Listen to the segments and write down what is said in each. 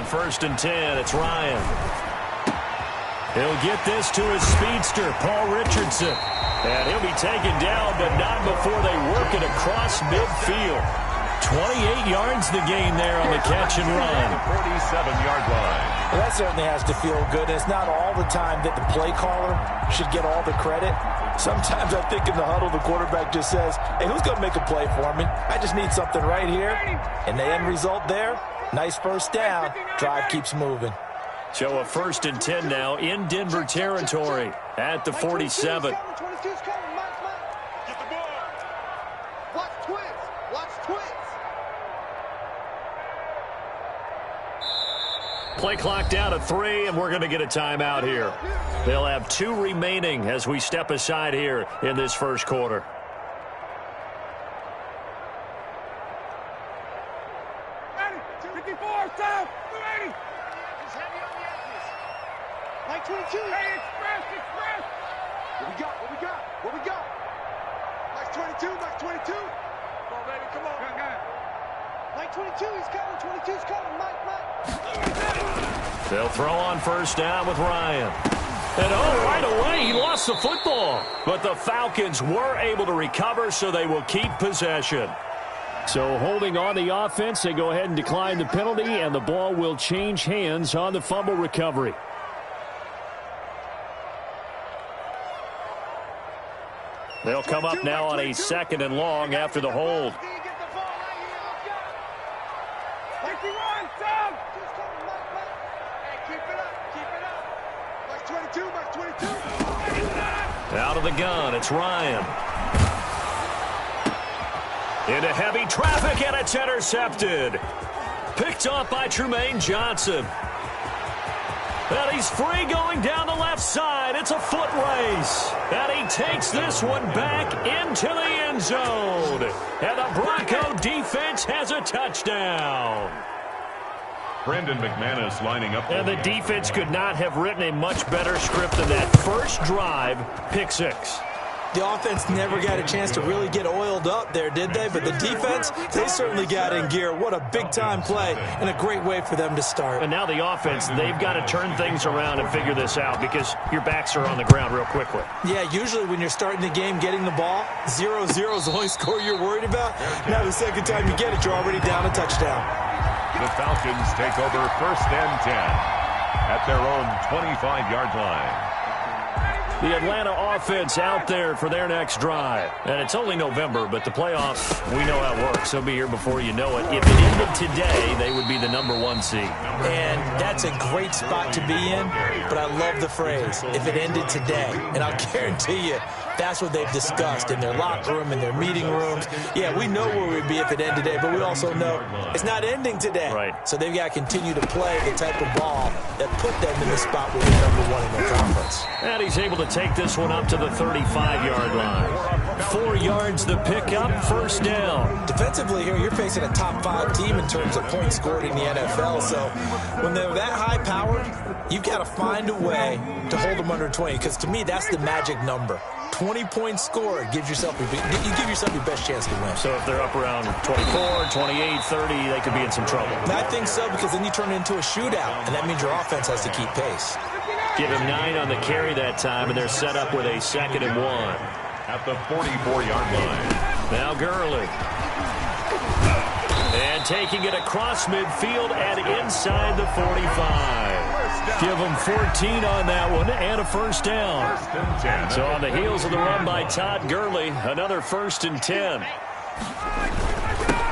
On 1st and 10, it's Ryan. He'll get this to his speedster, Paul Richardson. And he'll be taken down, but not before they work it across midfield. 28 yards the gain there on the catch and run. 47-yard line. Well, that certainly has to feel good. It's not all the time that the play caller should get all the credit. Sometimes I think in the huddle, the quarterback just says, hey, who's going to make a play for me? I just need something right here. And the end result there, nice first down. Drive keeps moving. So a 1st and 10 now in Denver territory at the 47. Play clock down to 3, and we're going to get a timeout here. They'll have 2 remaining as we step aside here in this first quarter. What we got? Max 22, Max 22. Come on, baby, come on. Mike 22, he's coming, 22's coming, Mike. They'll throw on 1st down with Ryan. And right away, he lost the football. But the Falcons were able to recover, so they will keep possession. So holding on the offense, they go ahead and decline the penalty, and the ball will change hands on the fumble recovery. They'll come up now on a 2nd and long after the hold. Out of the gun, it's Ryan. Into heavy traffic, and it's intercepted. Picked off by Trumaine Johnson. And he's free going down the left side. It's a foot race. And he takes this one back into the end zone. And the Bronco defense has a touchdown. Brandon McManus lining up. And the defense could not have written a much better script than that. First drive, pick 6. The offense never got a chance to really get oiled up there, did they? But the defense, they certainly got in gear. What a big-time play and a great way for them to start. And now the offense, they've got to turn things around and figure this out because your backs are on the ground real quickly. Yeah, usually when you're starting the game getting the ball, 0-0 is the only score you're worried about. Now the second time you get it, you're already down a touchdown. The Falcons take over 1st and 10 at their own 25-yard line. The Atlanta offense out there for their next drive. And it's only November, but the playoffs, we know how it works. They'll be here before you know it. If it ended today, they would be the #1 seed. And that's a great spot to be in, but I love the phrase, if it ended today. And I'll guarantee you, that's what they've discussed in their locker room, in their meeting rooms. Yeah, we know where we'd be if it ended today, but we also know it's not ending today. Right. So they've got to continue to play the type of ball that put them in the spot where they're #1 in their conference. And he's able to take this one up to the 35-yard line. 4 yards the pickup, 1st down. Defensively here, you're facing a top 5 team in terms of points scored in the NFL. So when they're that high-powered, you've got to find a way to hold them under 20, because to me, that's the magic number. 20 points scored gives yourself you give yourself your best chance to win. So if they're up around 24, 28, 30, they could be in some trouble. And I think so, because then you turn it into a shootout, and that means your offense has to keep pace. Give him 9 on the carry that time, and they're set up with a 2nd and 1. At the 44-yard line. Now Gurley. And taking it across midfield and inside the 45. Give them 14 on that one and a 1st down. 1st and 10. So on the heels of the run by Todd Gurley, another 1st and 10.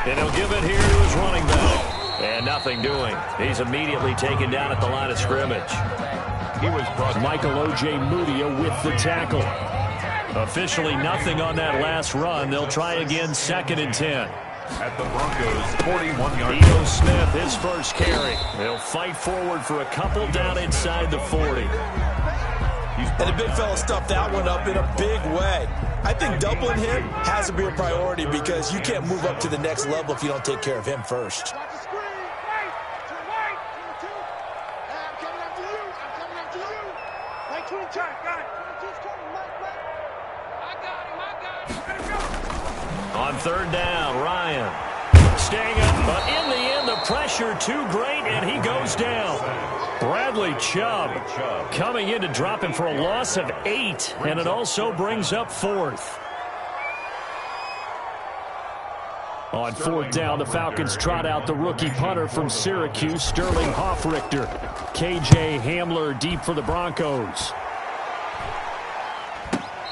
And he'll give it here to his running back. And nothing doing. He's immediately taken down at the line of scrimmage. He was brought. Michael O.J. Mudia with the tackle. Officially nothing on that last run. They'll try again, 2nd and 10. At the Broncos' 41-yard line. Ito Smith, his first carry. They'll fight forward for a couple down inside the 40. And the big fella stuffed that one up in a big way. I think doubling him has to be a priority, because you can't move up to the next level if you don't take care of him first. On 3rd down, Ryan staying up, but in the end, the pressure too great, and he goes down. Bradley Chubb coming in to drop him for a loss of 8, and it also brings up 4th. On 4th down, the Falcons trot out the rookie punter from Syracuse, Sterling Hoffrichter. KJ Hamler deep for the Broncos.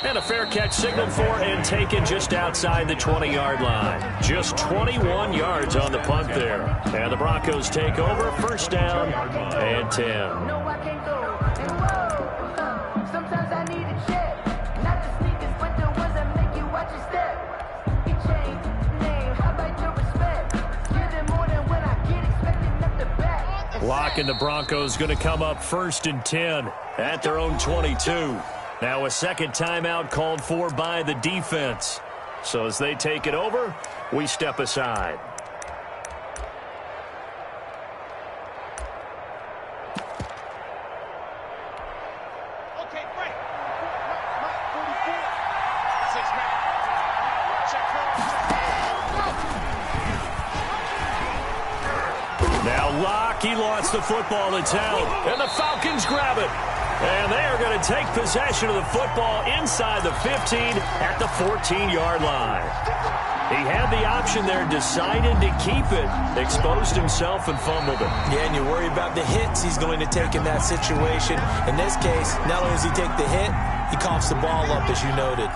And a fair catch signaled for and taken just outside the 20-yard line. Just 21 yards on the punt there. And the Broncos take over, first down and 10. Lock and the Broncos going to come up first and 10 at their own 22. Now a second timeout called for by the defense. So as they take it over, we step aside. Okay, break. Mike, 44. 6 man. Check Now Locke, he lost the football. It's out. And the Falcons grab it. And they are going to take possession of the football inside the 15 at the 14-yard line. He had the option there, decided to keep it, exposed himself and fumbled it. Yeah, and you worry about the hits he's going to take in that situation. In this case, not only does he take the hit, he coughs the ball up, as you noted.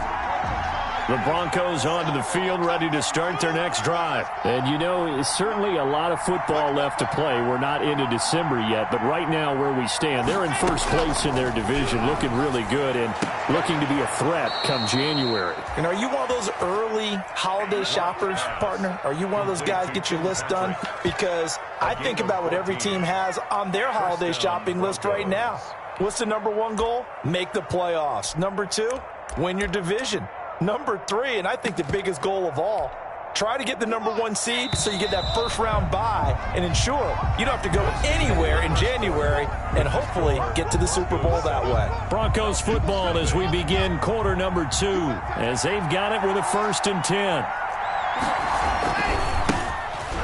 The Broncos onto the field, ready to start their next drive. And, you know, it's certainly a lot of football left to play. We're not into December yet, but right now where we stand, they're in first place in their division, looking really good and looking to be a threat come January. And are you one of those early holiday shoppers, partner? Are you one of those guys get your list done? Because I think about what every team has on their holiday shopping list right now. What's the number 1 goal? Make the playoffs. Number 2, win your division. Number 3, and I think the biggest goal of all, try to get the number 1 seed so you get that first-round bye and ensure you don't have to go anywhere in January and hopefully get to the Super Bowl that way. Broncos football as we begin quarter number 2, as they've got it with a first and 10.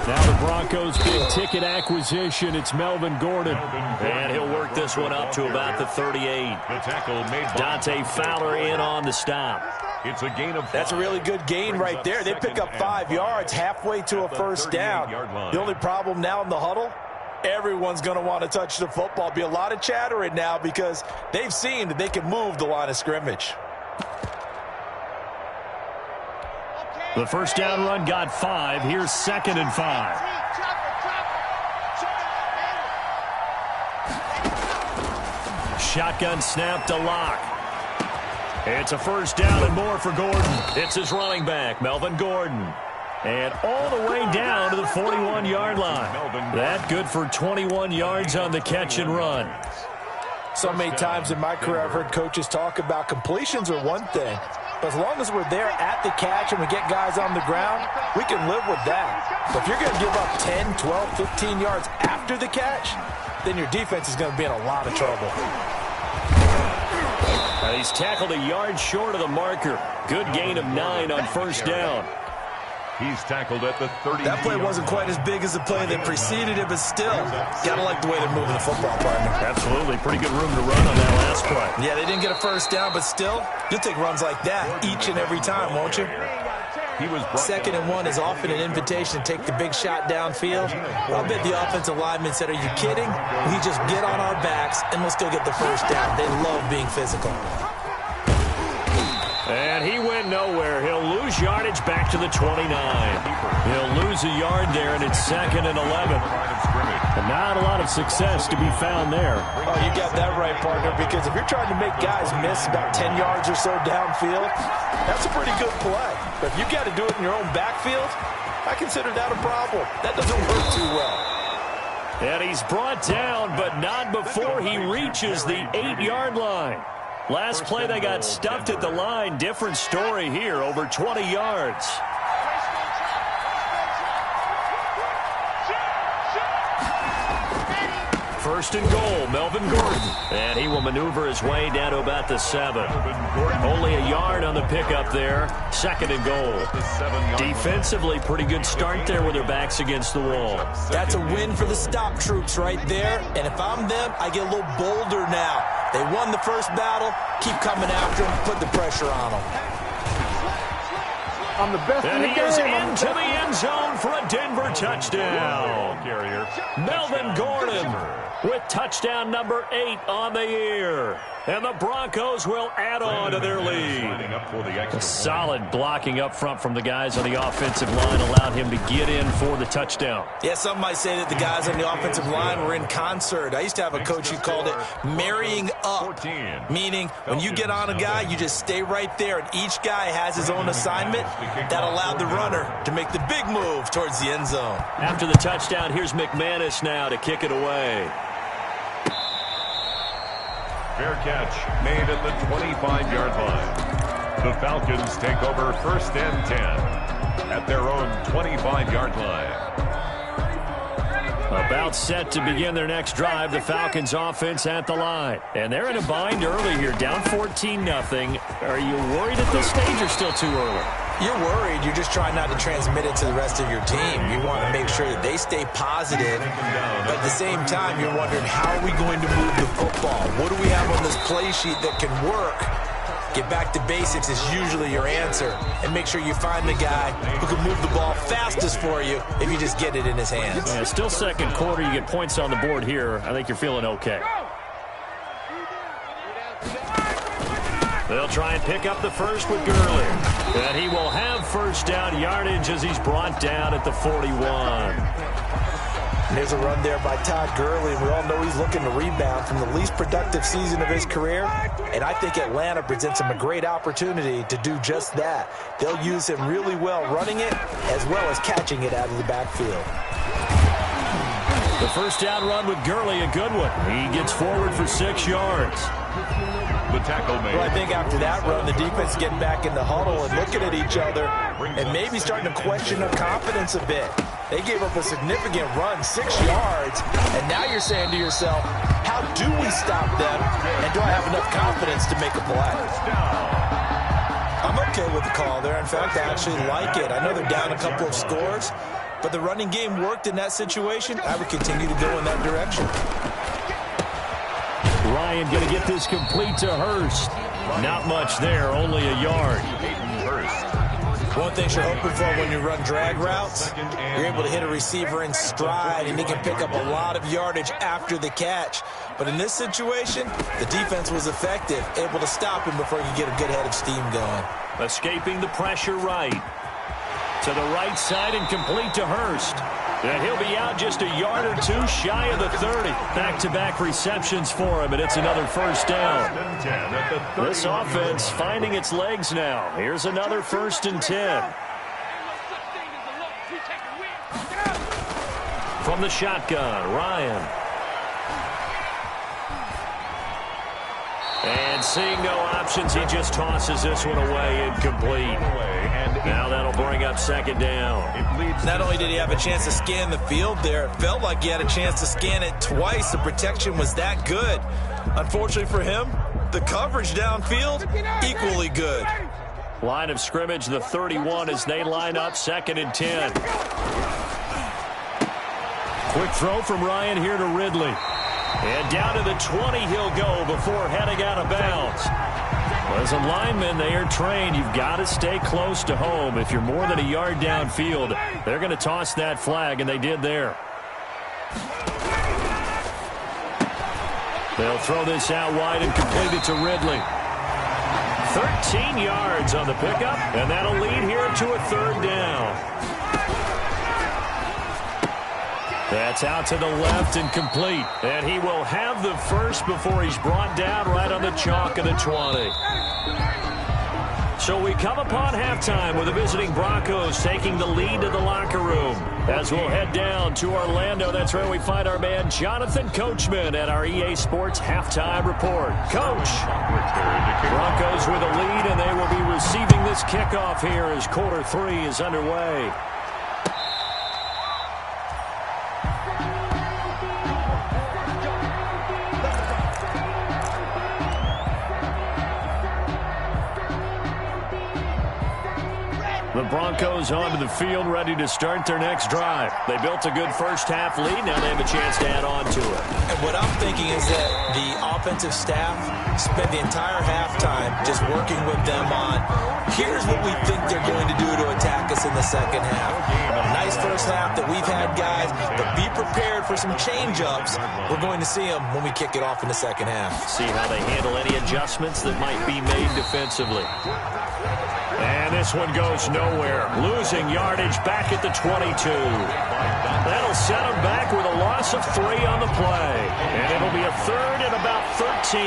Now the Broncos big-ticket acquisition. It's Melvin Gordon. And he'll work this one up to about the 38. The tackle made by Dante Fowler in on the stop. It's a gain of 5. That's a really good gain right there. They pick up 5 yards halfway to a first down. The only problem now in the huddle, everyone's going to want to touch the football. Be a lot of chattering now because they've seen that they can move the line of scrimmage. The first down run got 5. Here's 2nd and 5. Shotgun snap to Locke. It's a first down and more for Gordon. It's his running back, Melvin Gordon. And all the way down to the 41-yard line. That good for 21 yards on the catch and run. So many times in my career I've heard coaches talk about completions are one thing, but as long as we're there at the catch and we get guys on the ground, we can live with that. But if you're going to give up 10, 12, 15 yards after the catch, then your defense is going to be in a lot of trouble. He's tackled a yard short of the marker. Good gain of 9 on first down. He's tackled at the 30. That play wasn't quite as big as the play that preceded it, but still, gotta like the way they're moving the football, partner. Absolutely. Pretty good room to run on that last play. Yeah, they didn't get a first down, but still, you'll take runs like that each and every time, won't you? He was 2nd and 1 is often an invitation to take the big shot downfield. I'll bet the offensive lineman said, are you kidding? We just get on our backs and let's go get the first down. They love being physical. And he went nowhere. He'll lose yardage back to the 29. He'll lose a yard there, and it's 2nd and 11. And not a lot of success to be found there. Oh, you got that right, partner, because if you're trying to make guys miss about 10 yards or so downfield, that's a pretty good play. But if you got to do it in your own backfield, I consider that a problem. That doesn't work too well. And he's brought down, but not before he reaches the 8-yard line. Last play, they got stuffed at the line. Different story here, over 20 yards. first and goal, Melvin Gordon. And he will maneuver his way down to about the 7. Only a yard on the pickup there. Second and goal. Defensively, pretty good start there with their backs against the wall. That's a win for the stop troops right there. And if I'm them, I get a little bolder now. They won the first battle. Keep coming after them. Put the pressure on them. I'm the best in the game. And he is into the end zone for a Denver touchdown. Melvin Gordon with touchdown number 8 on the year. And the Broncos will add on to their lead. Solid blocking up front from the guys on the offensive line allowed him to get in for the touchdown. Yeah, some might say that the guys on the offensive line were in concert. I used to have a coach who called it marrying up, meaning when you get on a guy, you just stay right there, and each guy has his own assignment. That allowed the runner to make the big move towards the end zone. After the touchdown, here's McManus now to kick it away. Fair catch made at the 25-yard line. The Falcons take over first and 10 at their own 25-yard line. About set to begin their next drive, the Falcons offense at the line. And they're in a bind early here, down 14-0. Are you worried at this stage or still too early? You're worried. You're just trying not to transmit it to the rest of your team. You want to make sure that they stay positive. But at the same time, you're wondering, how are we going to move the football? What do we have on this play sheet that can work? Get back to basics is usually your answer. And make sure you find the guy who can move the ball fastest for you if you just get it in his hands. Yeah, still second quarter. You get points on the board here. I think you're feeling okay. They'll try and pick up the first with Gurley. And he will have first down yardage as he's brought down at the 41. And there's a run there by Todd Gurley. We all know he's looking to rebound from the least productive season of his career. And I think Atlanta presents him a great opportunity to do just that. They'll use him really well running it as well as catching it out of the backfield. The first down run with Gurley, a good one. He gets forward for 6 yards. The tackle made. Well, I think after that run, the defense getting back in the huddle and looking at each other and maybe starting to question their confidence a bit. They gave up a significant run, 6 yards, and now you're saying to yourself, how do we stop them, and do I have enough confidence to make a play? I'm okay with the call there. In fact, I actually like it. I know they're down a couple of scores, but the running game worked in that situation. I would continue to go in that direction. Ryan going to get this complete to Hurst. Not much there, only a yard. One thing you're hoping for when you run drag routes, you're able to hit a receiver in stride, and he can pick up a lot of yardage after the catch. But in this situation, the defense was effective, able to stop him before he could get a good head of steam going. Escaping the pressure right. To the right side and complete to Hurst. And he'll be out just a yard or two shy of the 30. Back-to-back receptions for him, and it's another first down. This offense finding its legs now. Here's another 1st and 10. From the shotgun, Ryan. And seeing no options, he just tosses this one away, incomplete. Now that'll bring up 2nd down. Not only did he have a chance to scan the field there, it felt like he had a chance to scan it twice. The protection was that good. Unfortunately for him, the coverage downfield, equally good. Line of scrimmage, the 31 as they line up 2nd and 10. Quick throw from Ryan here to Ridley. And down to the 20 he'll go before heading out of bounds. As a lineman, they are trained. You've got to stay close to home. If you're more than a yard downfield, they're going to toss that flag, and they did there. They'll throw this out wide and complete it to Ridley. 13 yards on the pickup, and that'll lead here to a 3rd down. That's out to the left and complete. And he will have the first before he's brought down right on the chalk of the 20. So we come upon halftime with the visiting Broncos taking the lead to the locker room. As we'll head down to Orlando, that's where we find our man Jonathan Coachman at our EA Sports Halftime Report. Coach, Broncos with a lead, and they will be receiving this kickoff here as quarter 3 is underway. Broncos onto the field, ready to start their next drive. They built a good first-half lead. Now they have a chance to add on to it. And what I'm thinking is that the offensive staff spent the entire halftime just working with them on, here's what we think they're going to do to attack us in the second half. A nice first half that we've had, guys, but be prepared for some change-ups. We're going to see them when we kick it off in the second half. See how they handle any adjustments that might be made defensively. And this one goes nowhere. Losing yardage back at the 22. That'll set them back with a loss of 3 on the play. And it'll be a third and about 13.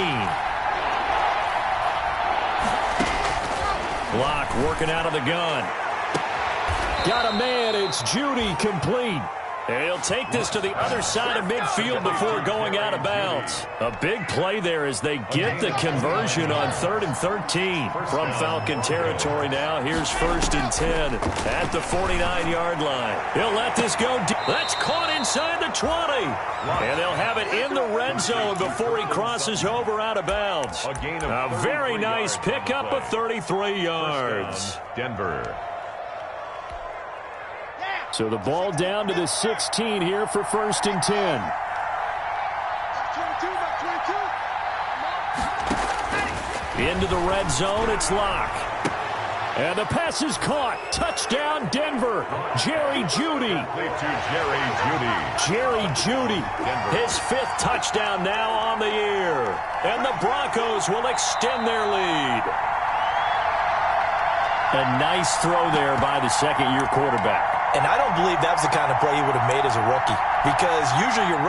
Block working out of the gun. Got a man. It's Judy complete. And he'll take this to the other side of midfield before going out of bounds. A big play there as they get the conversion on 3rd and 13 from Falcon territory now. Here's 1st and 10 at the 49-yard line. He'll let this go deep. That's caught inside the 20. And they'll have it in the red zone before he crosses over out of bounds. A very nice pickup of 33 yards. Denver. So the ball down to the 16 here for 1st and 10. Into the red zone, it's Locke. And the pass is caught. Touchdown, Denver. Jerry Jeudy. Jerry Jeudy. His 5th touchdown now on the year. And the Broncos will extend their lead. A nice throw there by the second-year quarterback. And I don't believe that was the kind of play he would have made as a rookie, because usually you're